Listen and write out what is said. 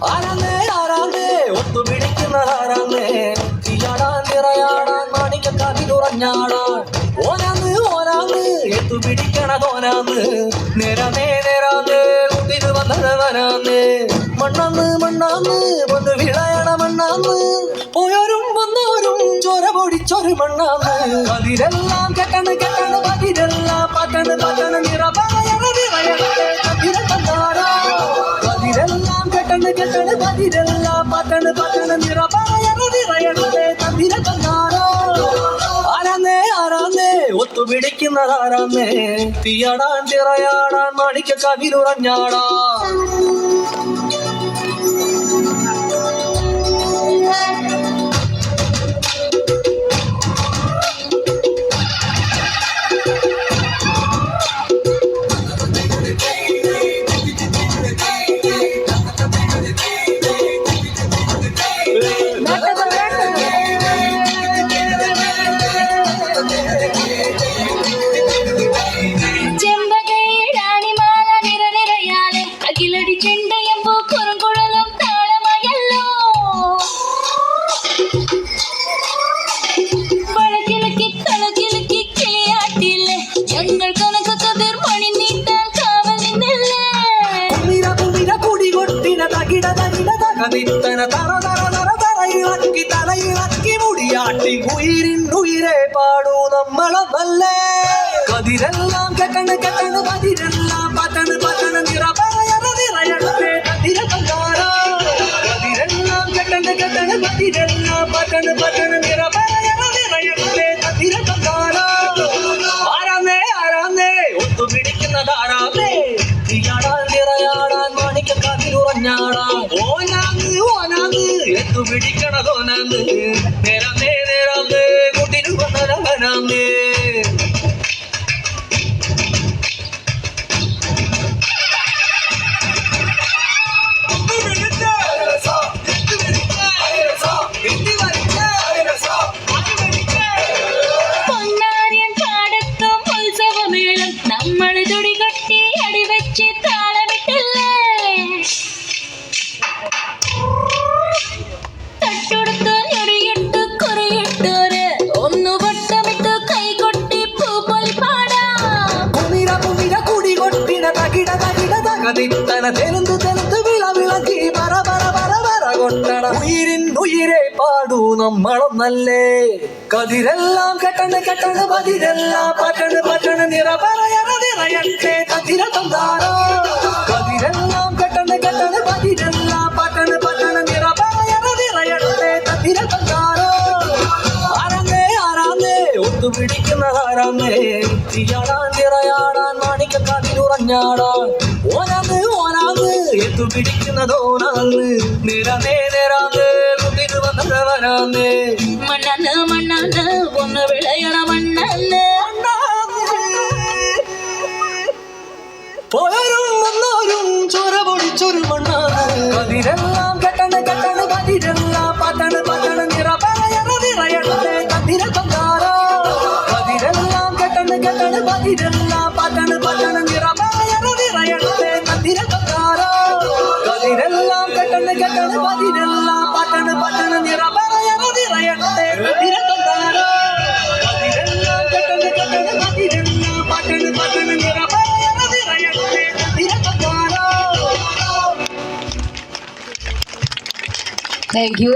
ആരാന്നേ ആരാന്നേ ഒത്തുപിടിക്കുന്നതാരാന്നേ തീയാടാൻ നിറയാടാൻ മാണിക്കക്കാതിലുറഞ്ഞാടാൻ ഓനാന്ന് ഓനാന്ന് എത്തുപിടിക്കണതോനാന്ന് നേരാന്നേ നേരാന്നേ കുട്ടിന് വന്നവനാന്ന് മണ്ണാന്ന് മണ്ണാന്ന് വന്ന് വിളയണ മണ്ണാന്ന് പോയോരും വന്നോരും ചോര പൊടിച്ചൊരു മണ്ണാന്ന് അതിരെല്ലാം കെട്ടണ് കെട്ടണ് പതിരെല്ലാം പട്ടണ് പട്ടണ് നിറപറയണ അതിരെല്ലാം കെട്ടണ് കെട്ടണ് പതിരെല്ലാം പട്ടണ് പട്ടണ് നിറപറയണ തന്തിര തന്നാരോ ആരാന്നേ ആരാന്നേ ഒത്തുപിടിക്കുന്നതാരാന്നേ തീയാടാൻ തിറയാടാൻ മാണിക്ക കവിലുറഞ്ഞാടാ തലയിളക്കി മുടിയാട്ടി ഉയിരിൻ ഉയിരെ പാടൂ നമ്മളൊന്നല്ലേ കതിരെല്ലാം കെട്ടണ് കെട്ടണ് പതിരെല്ലാം പട്ടണ് പട്ടണ് നിറപറയണ നിറയണേ കതിര തന്നാരോ കതിരെല്ലാം കെട്ടണ് കെട്ടണ് പതിരെല്ലാം പട്ടണ് പട്ടണ് നിറപറയണ നിറയണേ കതിര തന്നാരോ ആരാന്നേ ആരാന്നേ ഒത്തുപിടിക്കുന്നതാരാന്നേ തീയാടാൻ നിറയാടാൻ മാണിക്ക കാതിലുറഞ്ഞാടാൻ ഓനാന്ന് ഓനാന്ന് എത്തുപിടിക്കണതോനാന്ന് നേരാന്നേ നേരാന്നേ കുട്ടിന് വന്നവനാന്നേ തെലുന്ത് തെലുന്ത് വിളവിളക്കി പറ പറ പറ പറ കൊട്ടണ ഉയിരിൻ ഉയിരെ പാടൂ നമ്മളൊന്നല്ലേ കതിരെല്ലാം കെട്ടണ് കെട്ടണ് പതിരെല്ലാം പട്ടണ് പട്ടണ് നിറപറയണ നിറയട്ടെ തതിര തന്നാരോ കതിരെല്ലാം കെട്ടണ് കെട്ടണ് പതിരെല്ലാം പട്ടണ് പട്ടണ് നിറപറയണ നിറയട്ടെ തതിര തന്നാരോ ആരാന്നേ ആരാന്നേ ഒത്തുപിടിക്കുന്നതാരാന്നേ തീയാടാൻ തിറയാടാൻ മാണിക്ക കാതിലുറഞ്ഞാടാൻ ഓനാന്ന് ഓനാന്ന് എത്തുപിടിക്കുന്നതോനാന്ന് നിറനേ നിറാന്ന് കുട്ടിന് വന്നവനാന്ന് മണ്ണാന്ന് മണ്ണാന്ന് ഒന്ന് വിളയണ മണ്ണാന്ന് പോയോരും വന്നോരും ചോര പൊടിച്ചൊരു മണ്ണാന്ന് കതിരെല്ലാം കെട്ടണ് കെട്ടണ് പതിരെല്ലാം പട്ടണ് പട്ടണ് നിറപറയണ നിറയണേ തന്തിര തന്നാരോ കതിരെല്ലാം കെട്ടണ് കെട്ടണ് പതിരെല്ലാം പട്ടണ് പട്ടണ് നിറപറയണ നിറയണേ തന്തിര തന്നാരോ കതിരെല്ലാം കെട്ടണ് കെട്ടണ് പതിരെല്ലാം പട്ടണ് പട്ടണ് നിറപറയണ നിറയണേ തന്തിര തന്നാരോ കതിരെല്ലാം കെട്ടണ് കെട്ടണ് പതിരെല്ലാം പട്ടണ് പട്ടണ് നിറപറയണ നിറയണേ തന്തിര തന്നാരോ. Thank you.